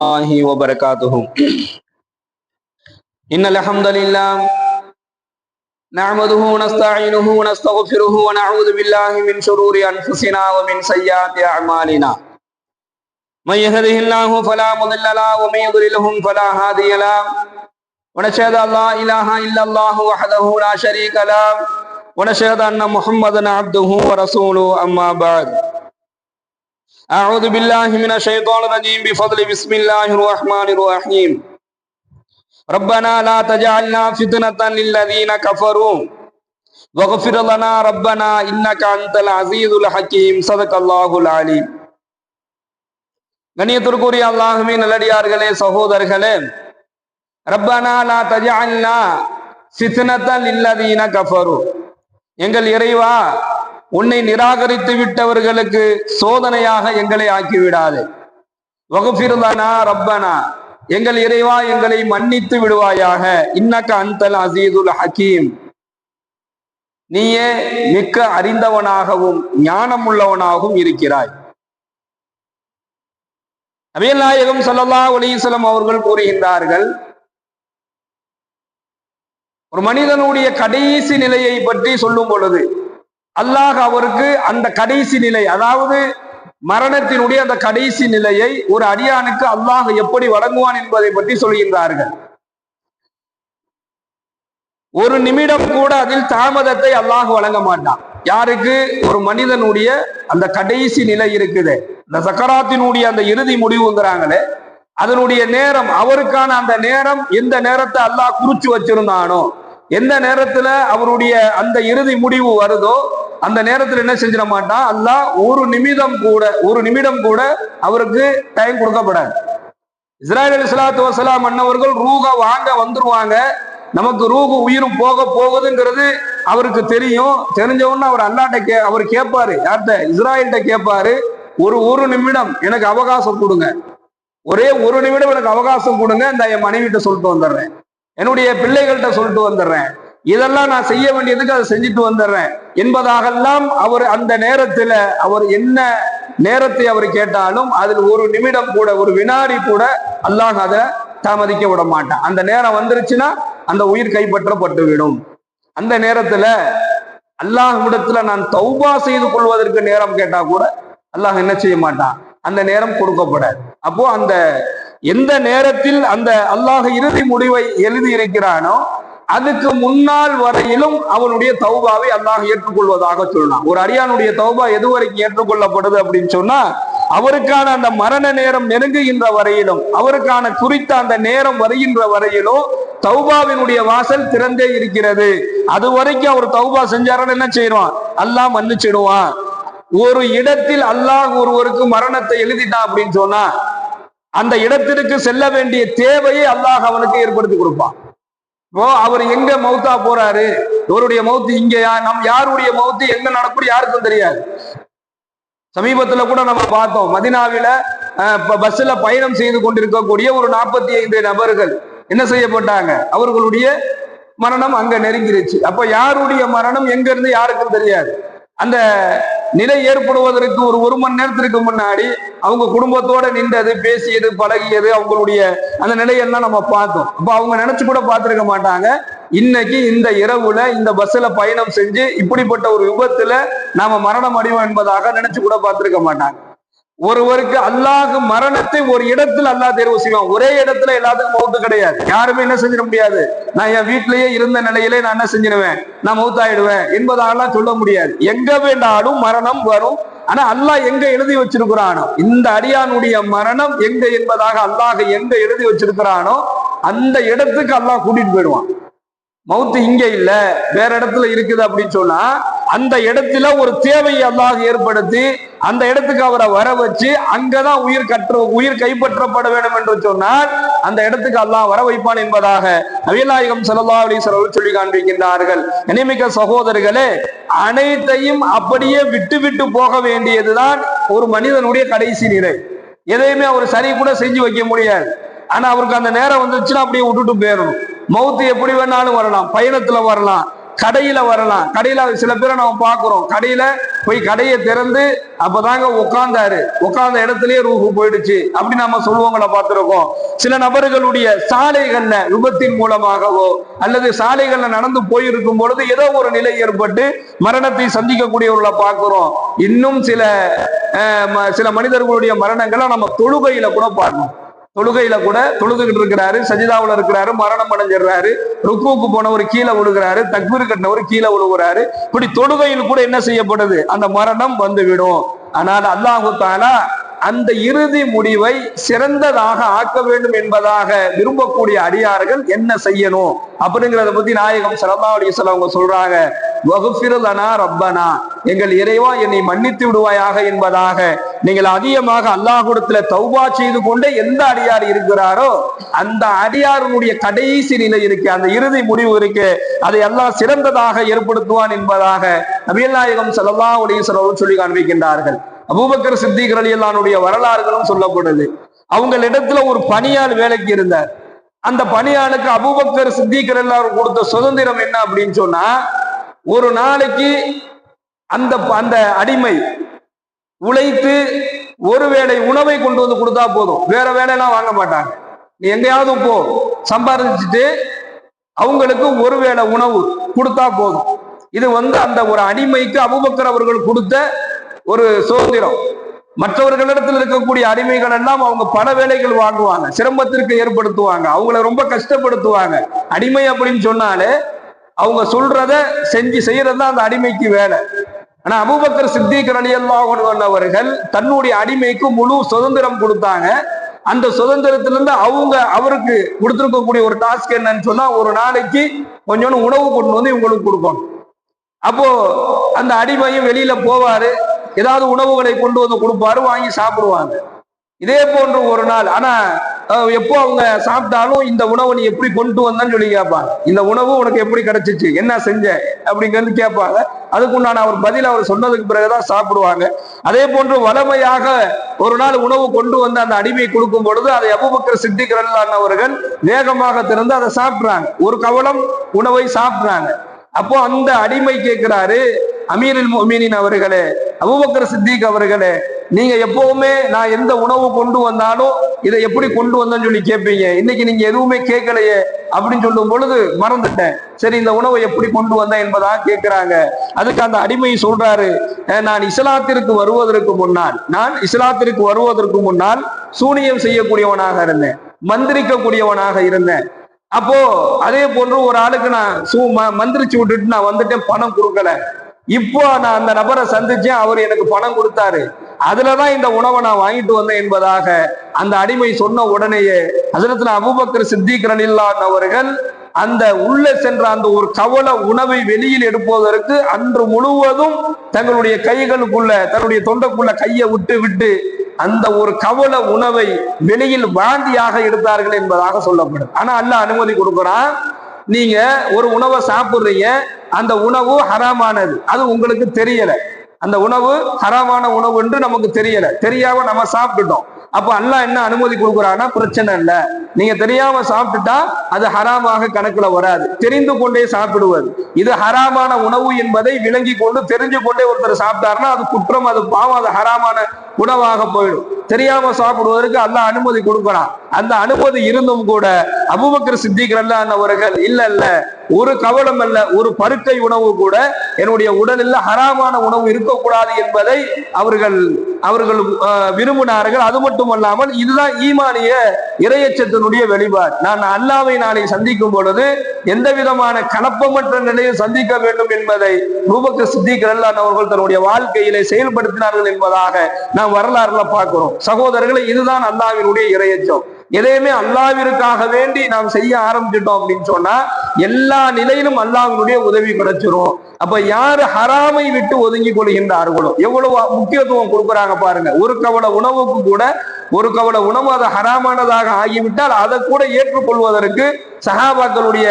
الله وبركاته. إن الحمد لله نعمده ونستعينه ونستغفره ونعوذ بالله من شرور أنفسنا ومن سيئات أعمالنا. من يهده الله فلا مضل له ومن يضلله فلا هادي له. ونشهد أن لا إله إلا الله وحده لا شريك له ونشهد أن محمدا عبده ورسوله. أما بعد، أعوذ بالله من الشيطان الرجيم بفضل بسم الله الرحمن الرحيم. ربنا لا تجعلنا فتنة للذين كفروا واغفر لنا ربنا إنك أنت العزيز الحكيم. صدق الله العليم. கண்ணியத்திற்குரிய அல்லாஹ்வின் நல்லடியார்களே, சகோதரர்களே, ரப்பனா லா தஜஅல்னா ஃபித்னத்தன் லில்லதீன கஃபரு, எங்கள் இறைவா, உன்னை நிராகரித்து விட்டவர்களுக்கு சோதனையாக எங்களை ஆக்கிவிடாது. வக்ஃபிர் லனா ரப்பனா, எங்கள் இறைவா, எங்களை மன்னித்து விடுவாயாக. இன்னக அன்தல் அஸீதுல் ஹக்கீம், நீயே மிக்க அறிந்தவனாகவும் ஞானமுள்ளவனாகவும் இருக்கிறாய். நபிகள் நாயகம் ஸல்லல்லாஹு அலைஹி வஸல்லம் அவர்கள் கூறுகின்றார்கள், ஒரு மனிதனுடைய கடைசி நிலையை பற்றி சொல்லும் பொழுது அல்லாஹ் அவருக்கு அந்த கடைசி நிலை, அதாவது மரணத்தினுடைய அந்த கடைசி நிலையை ஒரு அடியானுக்கு அல்லாஹ் எப்படி வழங்குவான் என்பதை பற்றி சொல்கின்றார்கள். ஒரு நிமிடம் கூட அதில் தாமதத்தை அல்லாஹ் வழங்க மாட்டான். யாருக்கு? ஒரு மனிதனுடைய அந்த கடைசி நிலை இருக்குது, இந்த சக்கராத்தினுடைய அந்த இறுதி முடிவுங்கிறாங்களே, அதனுடைய நேரம், அவருக்கான அந்த நேரம், எந்த நேரத்தை அல்லாஹ் குறிச்சு வச்சிருந்தானோ, எந்த நேரத்துல அவருடைய அந்த இறுதி முடிவு வருதோ அந்த நேரத்துல என்ன செஞ்சிட மாட்டான் அல்லாஹ். ஒரு நிமிடம் கூட அவருக்கு டைம் கொடுக்கப்படாது. இஸ்ராயீல் அலைஹிஸ்ஸலாத்து வஸலாம் அன்னவர்கள் ரூஹ வாங்க வந்துருவாங்க, நமக்கு ரூஹு உயிரும் போக போகுதுங்கிறது அவருக்கு தெரியும். தெரிஞ்ச உடனே அவர் அல்லாஹ்ட்ட அவர் கேட்பாரு, யார்கிட்ட? இஸ்ராயீல்கிட்ட கேட்பாரு, ஒரு நிமிடம் எனக்கு அவகாசம் கொடுங்க, ஒரே ஒரு நிமிடம் எனக்கு அவகாசம் கொடுங்க, இந்த என் மனைவிட்ட சொல்லிட்டு வந்துடுறேன், என்னுடைய பிள்ளைகள்கிட்ட சொல்லிட்டு வந்துடுறேன், இதெல்லாம் நான் செய்ய வேண்டியதுக்கு அதை செஞ்சுட்டு வந்துடுறேன் என்பதாகலாம் அவர் அந்த நேரத்துல அவர் என்ன நேரத்தை அவர் கேட்டாலும் அதில் ஒரு நிமிடம் கூட, ஒரு வினாடி கூட அல்லாஹ் அதை தாமதிக்க விட மாட்டான். அந்த நேரம் வந்துருச்சுன்னா அந்த உயிர் கைப்பற்றப்பட்டு விடும். அந்த நேரத்துல அல்லாஹ்விடத்துல நான் தௌபா செய்து கொள்வதற்கு நேரம் கேட்டா கூட அல்லாஹ் என்ன செய்ய மாட்டான், அந்த நேரம் கொடுக்கப்படாது. அப்போ அந்த எந்த நேரத்தில் அந்த அல்லாஹ் இறுதி முடிவை எழுதி இருக்கிறானோ அதுக்கு முன்னால் வரையிலும் அவனுடைய தௌபாவை அல்லாஹ் ஏற்றுக்கொள்வதாக சொல்லலாம். ஒரு அடியானுடைய தௌபா எது வரைக்கும் ஏற்றுக்கொள்ளப்படுது அப்படின்னு சொன்னா, அவருக்கான அந்த மரண நேரம் நெருங்குகின்ற வரையிலும், அவருக்கான குறித்த அந்த நேரம் வருகின்ற வரையிலும் தௌபாவினுடைய வாசல் திறந்தே இருக்கிறது. அது வரைக்கும் அவர் தௌபா செஞ்சாருன்னு என்ன செய்வான், அல்லாஹ் மன்னிச்சிடுவான். ஒரு இடத்தில் அல்லாஹ் ஒருவருக்கு மரணத்தை எழுதிட்டான் அப்படின்னு சொன்னா அந்த இடத்திற்கு செல்ல வேண்டிய தேவையை அல்லாஹ் அவனுக்கு ஏற்படுத்தி கொடுப்பான். இப்போ அவர் எங்க மௌத்தா போறாரு, இவருடைய மௌத்து இங்கயா, யாருடைய மௌத்து எங்க நடக்கும் யாருக்கும் தெரியாது. சமீபத்துல கூட நம்ம பார்த்தோம், மதினாவில பஸ்ல பயணம் செய்து கொண்டிருக்கக்கூடிய ஒரு 45 நபர்கள் என்ன செய்யப்பட்டாங்க, அவர்களுடைய மரணம் அங்க நெருங்கிருச்சு. அப்ப யாருடைய மரணம் எங்க இருந்து யாருக்கும் தெரியாது. அந்த நிலை ஏற்படுவதற்கு ஒரு மணி நேரத்திற்கு முன்னாடி அவங்க குடும்பத்தோட நின்றது, பேசியது, பழகியது, அவங்களுடைய அந்த நிலையெல்லாம் நம்ம பார்த்தோம். அப்ப அவங்க நினைச்சு கூட பார்த்திருக்க மாட்டாங்க, இன்னைக்கு இந்த இரவுல இந்த பஸ்ல பயணம் செஞ்சு இப்படிப்பட்ட ஒரு விபத்துல நாம மரணம் அடைவோம் என்பதாக நினைச்சு கூட பார்த்திருக்க மாட்டாங்க. ஒருவருக்கு அல்லாஹ் மரணத்தை ஒரு இடத்துல அல்லாஹ் தேர்வு செய்வான். ஒரே இடத்துல எல்லாத்துக்கும் மௌத்து கிடையாது. யாருமே என்ன செஞ்சிட முடியாது, நான் என் வீட்டிலேயே இருந்த நிலையிலே நான் என்ன செஞ்சிடுவேன், நான் மௌத்தாயிடுவேன் என்பதாலாம் சொல்ல முடியாது. எங்க வேண்டாலும் மரணம் வரும். ஆனா அல்லாஹ் எங்க எழுதி வச்சிருக்கிறானோ, இந்த அடியானுடைய மரணம் எங்க என்பதாக அல்லாஹ் எங்க எழுதி வச்சிருக்கிறானோ அந்த இடத்துக்கு அல்லாஹ் கூட்டிட்டு போயிடுவான். மௌத்து இங்க இல்ல வேற இடத்துல இருக்குது அப்படின்னு சொன்னா அந்த இடத்துல ஒரு தேவையை அல்லாஹ் ஏற்படுத்தி அந்த இடத்துக்கு அவரை வர வச்சு அங்கதான் உயிர் கைப்பற்றப்பட வேண்டும் என்று சொன்னால் அந்த இடத்துக்கு அல்லாஹ் வர வைப்பான் என்பதாக நபிகள் நாயகம் ஸல்லல்லாஹு அலைஹி வஸல்லம் சொல்லி காண்பிக்கின்றார்கள். இணைமிக்க சகோதரர்களே, அனைத்தையும் அப்படியே விட்டு போக வேண்டியதுதான் ஒரு மனிதனுடைய கடைசி நிலை. எதையுமே அவர் சரி கூட செஞ்சு வைக்க முடியாது. ஆனா அவருக்கு அந்த நேரம் வந்துச்சுன்னா அப்படியே விட்டுட்டு போயிடணும். மௌத்து எப்படி வேணாலும் வரலாம், பயணத்துல வரலாம், கடையில வரலாம். கடையில சில பேரை நம்ம பார்க்கிறோம், கடையில போய் கடையை திறந்து அப்பதாங்க உட்கார்ந்தாரு, உட்கார்ந்த இடத்துலயே ரூஹு போயிடுச்சு அப்படி நம்ம சொல்லுவங்களை பார்த்திருக்கோம். சில நபர்களுடைய சாலைகள்ல விபத்தின் மூலமாகவோ அல்லது சாலைகள்ல நடந்து போயிருக்கும் பொழுது ஏதோ ஒரு நிலை ஏற்பட்டு மரணத்தை சந்திக்கக்கூடியவர்களை பார்க்கிறோம். இன்னும் சில மனிதர்களுடைய மரணங்களை நம்ம தொழுகையில கூட பார்க்கணும். தொழுகையில கூட தொழுதுகிட்டு இருக்கிறாரு, சஜிதாவுல இருக்கிறாரு, மரணம் அடைஞ்சிடுறாரு, ருக்குவுக்கு போனவர் கீழே விழுகிறாரு, தக்பீர் கட்டினவர் கீழே விழுகிறாரு. இப்படி தொழுகையில் கூட என்ன செய்யப்படுது, அந்த மரணம் வந்துவிடும். ஆனால் அல்லாஹு தஆலா அந்த இறுதி முடிவை சிறந்ததாக ஆக்க வேண்டும் என்பதாக விரும்பக்கூடிய அடியார்கள் என்ன செய்யணும் அப்படிங்கிறத பத்தி நாயகம் ஸல்லல்லாஹு அலைஹி வஸல்லம் அவங்க சொல்றாங்க, வஃபிர் லனா ரப்பனா, எங்கள் இறைவா என்னை மன்னித்து விடுவாயாக என்பதாக நீங்கள் அதிகமாக அல்லாஹ்விடத்துல தௌபா செய்து கொண்டே எந்த அடியார் இருக்கிறாரோ அந்த அடியாருடைய கடைசி நிலை இருக்கு, அந்த இறுதி முடிவு இருக்கு, அதை அல்லாஹ் சிறந்ததாக ஏற்படுத்துவான் என்பதாக நபிகள் நாயகம் ஸல்லல்லாஹு அலைஹி வஸல்லம் சொல்லி காண்பிக்கின்றார்கள். அபூபக்கர் சித்திக் ரலியல்லாஹுடைய வரலாறுகளும் சொல்லப்படுது. அவங்களிடத்துல ஒரு பணியாள் வேலைக்கு இருந்தார். அந்த பணியாளுக்கு அபூபக்கர் சித்திக் ரலியல்லாஹு கொடுத்த சுதந்திரம் என்ன அப்படின்னு சொன்னா, ஒரு நாளைக்கு அந்த அடிமை உழைத்து ஒருவேளை உணவை கொண்டு வந்து கொடுத்தா போதும், வேற வேலையெல்லாம் வாங்க மாட்டாங்க. நீ எங்கேயாவது போ, சம்பாதிச்சுட்டு அவங்களுக்கு ஒருவேளை உணவு கொடுத்தா போதும். இது அந்த ஒரு அடிமைக்கு அபூபக்கர் அவர்கள் கொடுத்த ஒரு சுதந்திரம். மற்றவர்களிடத்தில் இருக்கக்கூடிய அடிமைகள் எல்லாம் அவங்க பல வேலைகள் வாங்குவாங்க, சிரமத்திற்கு ஏற்படுத்துவாங்க, அவங்கள ரொம்ப கஷ்டப்படுத்துவாங்க. அடிமை அப்படின்னு சொன்னாலே அவங்க சொல்றத செஞ்சு செய்யறதுதான் அந்த அடிமைக்கு வேலை. ஆனா அபூபக்கர் சித்திக் ரலியல்லாஹு அன்ஹு அவர்கள் தன்னுடைய அடிமைக்கு முழு சுதந்திரம் கொடுத்தாங்க. அந்த சுதந்திரத்திலிருந்து அவருக்கு கொடுத்திருக்கக்கூடிய ஒரு டாஸ்க் என்னன்னு சொன்னா, ஒரு நாளைக்கு கொஞ்சோண்டு உணவு கொண்டு வந்து இவங்களுக்கு கொடுக்கணும். அப்போ அந்த அடிமையும் வெளியில போவாரு, ஏதாவது உணவுகளை கொண்டு வந்து கொடுப்பாரு, வாங்கி சாப்பிடுவாங்க. இதே போன்று ஒரு நாள், ஆனா எப்போ அவங்க சாப்பிட்டாலும் இந்த உணவை நீ எப்படி கொண்டு வந்தன்னு சொல்லி கேட்பாங்க. இந்த உணவு உனக்கு எப்படி கிடைச்சிச்சு, என்ன செஞ்ச அப்படிங்கிறது கேட்பாங்க. அதுக்குண்டான அவர் பதில் அவர் சொன்னதுக்கு பிறகுதான் சாப்பிடுவாங்க. அதே போன்று வளமையாக ஒரு நாள் உணவு கொண்டு வந்து அந்த அடிமை கொடுக்கும் பொழுது அதை அபூபக்கர் சித்திக் ரலியல்லாஹு அவர்கள் வேகமாக திறந்து அதை சாப்பிடுறாங்க. ஒரு கவளம் உணவை சாப்பிடுறாங்க. அப்போ அந்த அடிமை கேட்கிறாரு, அமீருல் முஃமினீன் அவர்களே, அபூபக்கர் சித்திக் அவர்களே, நீங்க எப்பவுமே நான் எந்த உணவு கொண்டு வந்தாலும் இதை எப்படி கொண்டு வந்தேன்னு சொல்லி கேட்பீங்க, இன்னைக்கு நீங்க எதுவுமே கேட்கலையே அப்படின்னு சொல்லும் பொழுது மறந்துட்டேன், சரி இந்த உணவை எப்படி கொண்டு வந்தேன் என்பதாக கேட்கிறாங்க. அதுக்கு அந்த அடிமை சொல்றாரு, நான் இஸ்லாத்திற்கு வருவதற்கு முன்னால் சூனியம் செய்யக்கூடியவனாக இருந்தேன், மந்திரிக்கக்கூடியவனாக இருந்தேன். அப்போ அதே போன்று ஒரு ஆளுக்கு நான் மந்திரிச்சு விட்டுட்டு நான் வந்துட்டேன், பணம் கொடுக்கல. இப்போ நான் அந்த நபரை சந்திச்சேன், அவர் எனக்கு பணம் கொடுத்தாரு, அதுலதான் இந்த உணவை நான் வாங்கிட்டு வந்தேன் என்பதாக அந்த அடிமை சொன்ன உடனேயே ஹஜ்ரத் அபூபக்கர் சித்திக் ரலியல்லாஹு அவர்கள் அந்த உள்ள சென்ற அந்த ஒரு கவல உணவை வெளியில் எடுப்பதற்கு அன்று முழுவதும் தங்களுடைய கைகளுக்குள்ள தன்னுடைய தொண்டைக்குள்ள கையை விட்டு அந்த ஒரு கவல உணவை வெளியில் வாந்தியாக எடுத்தார்கள் என்பதாக சொல்லப்படும். ஆனா அல்லாஹ் அனுமதி கொடுக்கிறான், நீங்க ஒரு உணவை சாப்பிடுறீங்க, அந்த உணவு ஹராமானது, அது உங்களுக்கு தெரியல, அந்த உணவு ஹராமான உணவு என்று நமக்கு தெரியல, தெரியாம நம்ம சாப்பிட்டுட்டோம். அப்ப அல்லாஹ் என்ன அனுமதி கொடுக்குறான்னா, பிரச்சனை இல்ல, நீங்க தெரியாம சாப்பிட்டுட்டா அது ஹராமாக கணக்குல வராது, தெரிந்து கொண்டே சாப்பிடுவது. இது ஹராமான உணவு என்பதை விளங்கி கொண்டு தெரிஞ்சு கொண்டே ஒருத்தர் சாப்பிட்டாருன்னா அது குற்றம், அது பாவம், அது ஹராமான உணவாக போயிடும். தெரியாம சாப்பிடுவதற்கு அல்லாஹ் அனுமதி கொடுக்கிறான். அந்த அனுமதி இருந்தும் கூட அபூபக்கர் சித்திக் ரலியல்லாஹு அவர்கள் இல்ல, ஒரு கவலம் அல்ல, ஒரு பருக்கை உணவு கூட என்னுடைய உடலில் ஹராமான உணவு இருக்கக்கூடாது என்பதை அவர்கள் விரும்பினார்கள். அது மட்டுமல்லாமல் இதுதான் ஈமானிய இறையச்சத்தினுடைய வெளிப்பாடு. நான் அல்லாஹ்வை நாளை சந்திக்கும் பொழுது எந்த விதமான கலப்பமற்ற நிலையில் சந்திக்க வேண்டும் என்பதை அபூபக்கர் சித்திக் ரலியல்லாஹு அவர்கள் தன்னுடைய வாழ்க்கையிலே செயல்படுத்தினார்கள் என்பதாக நாம் வரலாறுல பார்க்கிறோம். சகோதரர்களை, இதுதான் அல்லாஹ்வினுடைய இறையச்சம். எதையுமே அல்லாஹ்விற்காக வேண்டி நாம் செய்ய ஆரம்பிச்சிட்டோம் அப்படின்னு சொன்னா எல்லா நிலையிலும் அல்லாஹ்வினுடைய உதவி கிடைச்சிரும். அப்ப யாரு ஹராமை விட்டு ஒதுங்கி கொள்கின்றார்களோ, எவ்வளவு முக்கியத்துவம் கொடுக்குறாங்க பாருங்க. ஒரு கவல உணவுக்கு கூட, ஒரு கவல உணவு அது ஹராமானதாக ஆகிவிட்டால் அதை கூட ஏற்றுக்கொள்வதற்கு சஹாபாக்களுடைய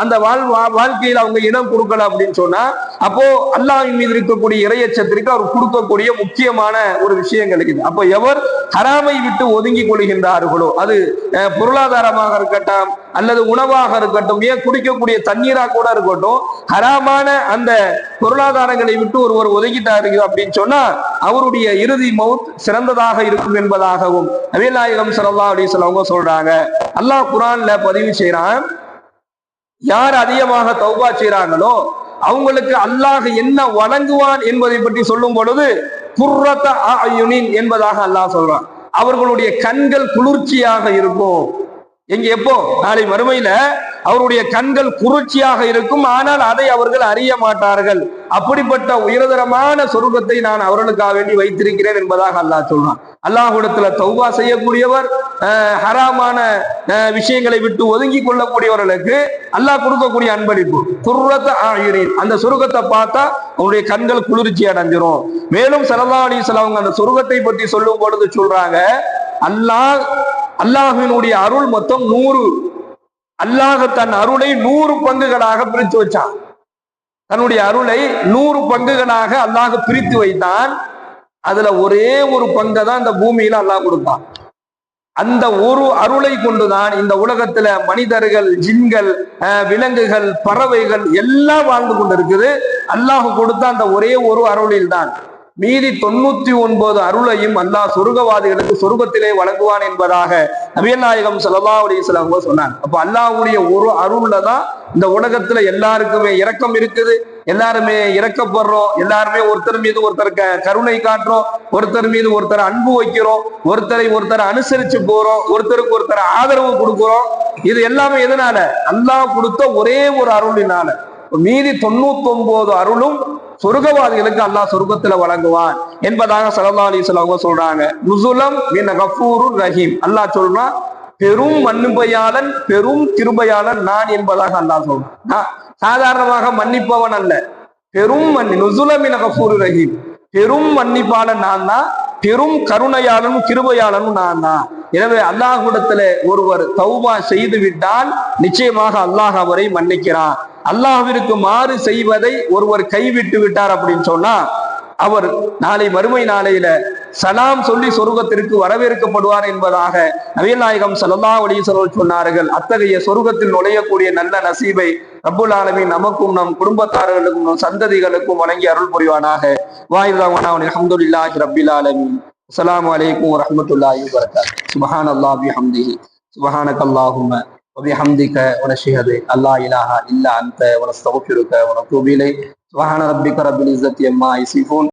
அந்த வாழ்க்கையில் அவங்க இடம் கொடுக்கல அப்படின்னு சொன்னா, அப்போ அல்லாஹ்வின் மீது இருக்கக்கூடிய இறையச்சத்திற்கு அவர் கொடுக்கக்கூடிய முக்கியமான ஒரு விஷயங்கள் இது. அப்போ எவர் ஹராமை விட்டு ஒதுங்கி கொள்கின்றார்களோ, அது பொருளாதாரமாக இருக்கட்டும் அல்லது உணவாக இருக்கட்டும், ஏன் குடிக்கக்கூடிய தண்ணீரா கூட இருக்கட்டும், ஹராமான அந்த பொருளாதாரங்களை விட்டு ஒருவர் ஒதுக்கிட்டாரு அப்படின்னு சொன்னா அவருடைய இறுதி மவுத் சிறந்ததாக இருக்கும் என்பதாகவும் நபிகள் நாயகம் ஸல்லல்லாஹு அலைஹி வஸல்லம் சொல்றாங்க. அல்லாஹ் குர்ஆன்ல பதிவு செய்றான், யார் அதிகமாக தௌபா செய்றாங்களோ அவங்களுக்கு அல்லாஹ் என்ன வழங்குவான் என்பதை பற்றி சொல்லும் பொழுது குர்ரத அயுனின் என்பதாக அல்லாஹ் சொல்றான். அவர்களுடைய கண்கள் குளிர்ச்சியாக இருக்கும். எங்க எப்போ? நாளை மறுமையில அவருடைய கண்கள் குளிர்ச்சியாக இருக்கும். ஆனால் அதை அவர்கள் அறிய மாட்டார்கள். அப்படிப்பட்ட உயர்தரமான சொர்க்கத்தை நான் அவர்களுக்காக வேண்டி வைத்திருக்கிறேன் என்பதாக அல்லாஹ் சொல்றான். அல்லாஹ்விடத்துல தௌபா செய்யக்கூடியவர், ஹராமான விஷயங்களை விட்டு ஒதுங்கி கொள்ளக்கூடியவர்களுக்கு அல்லாஹ் கொடுக்கக்கூடிய அன்பளிப்பு குர்ரத ஆயுனின். அந்த சொர்க்கத்தை பார்த்தா அவருடைய கண்கள் குளிர்ச்சி அடைஞ்சிரும். மேலும் ஸல்லல்லாஹு அலைஹி வஸல்லம் அந்த சொர்க்கத்தை பற்றி சொல்லும் பொழுது சொல்றாங்க, அல்லாஹ்வினுடைய அருள் மொத்தம் 100. அல்லாஹ் தன் அருளை 100 பங்குகளாக பிரித்து வச்சான். தன்னுடைய அருளை 100 பங்குகளாக அல்லாஹ் பிரித்து வைத்தான். அதுல ஒரே ஒரு பங்கை தான் இந்த பூமியில அல்லாஹ் கொடுத்தான். அந்த ஒரு அருளை கொண்டுதான் இந்த உலகத்துல மனிதர்கள், ஜின்கள், விலங்குகள், பறவைகள் எல்லாம் வாழ்ந்து கொண்டிருக்குது. அல்லாஹ் கொடுத்த அந்த ஒரே ஒரு அருளில் தான். மீதி 99 அருளையும் அல்லாஹ் சொர்க்கவாதிகளுக்கு சொர்க்கத்திலே வழங்குவான் என்பதாக நபிகள் நாயகம் ஸல்லல்லாஹு அலைஹி வஸல்லம் சொன்னாங்க. அப்ப அல்லாஹ்வுடைய ஒரு அருள்ல தான் இந்த உலகத்துல எல்லாருக்குமே இரக்கம் இருக்குது. எல்லாருமே இறக்கப்படுறோம். எல்லாருமே ஒருத்தர் மீது ஒருத்தர் கருணை காட்டுறோம். ஒருத்தர் மீது ஒருத்தர் அன்பு வைக்கிறோம். ஒருத்தர் அனுசரிச்சு போறோம். ஒருத்தருக்கு ஒருத்தர் ஆதரவு கொடுக்கிறோம். இது எல்லாமே எதனால? அல்லாஹ் கொடுத்த ஒரே ஒரு அருளினால. மீதி 99 அருளும் சொர்க்கவாதிகளுக்கு அல்லாஹ் சொர்க்கத்துல வழங்குவான் என்பதாக ஸல்லல்லாஹு அலைஹி வஸல்லம் சொல்றாங்க. நுஸுலம் மின் கஃபூருர் ரஹீம். அல்லாஹ் சொல்றான், பெரும் மன்னிப்பையாளன், பெரும் கிருபையாளன் நான் என்பதாக அல்லாஹ் சொல்றான். சாதாரணமாக மன்னிப்பவன் அல்ல, பெரும் நுஸுலம் மின் கஃபூருர் ரஹீம். பெரும் மன்னிப்பாளன் நான் தான், பெரும் கருணையாளனும் கிருபையாளனும் நான் தான். எனவே அல்லாஹ்விடத்துல ஒருவர் தௌபா செய்து விட்டால் நிச்சயமாக அல்லாஹ் அவரை மன்னிக்கிறான். அல்லாஹ்விற்கு மாறு செய்வதை ஒருவர் கைவிட்டு விட்டார் அப்படின்னு சொன்னா அவர் நாளை மறுமை நாளையில சலாம் சொல்லி சொர்க்கத்திற்கு வரவேற்கப்படுவார் என்பதாக நபிகள் நாயகம் ஸல்லல்லாஹு அலைஹி வஸல்லம் சொன்னார்கள். அத்தகைய சொர்க்கத்தில் நுழையக்கூடிய நல்ல நசீபை ரப்புல் ஆலமீன் நமக்கும் நம் குடும்பத்தார்களுக்கும் நம் சந்ததிகளுக்கும் வழங்கி அருள் புரிவானாக. வாயிதாவானா அல்ஹம்துலில்லாஹி ரப்பில் ஆலமீன். அஸ்ஸலாமு அலைக்கும் வரஹ்மத்துல்லாஹி வபரகாத்துஹு. சுப்ஹானல்லாஹி வபிஹம்திஹி சுப்ஹானக்கல்லாஹும்ம وبحمدك ونشهد أن لا إله إلا أنت ونستغفرك ونتوب إليك. سبحان ربك رب العزة عما يصفون.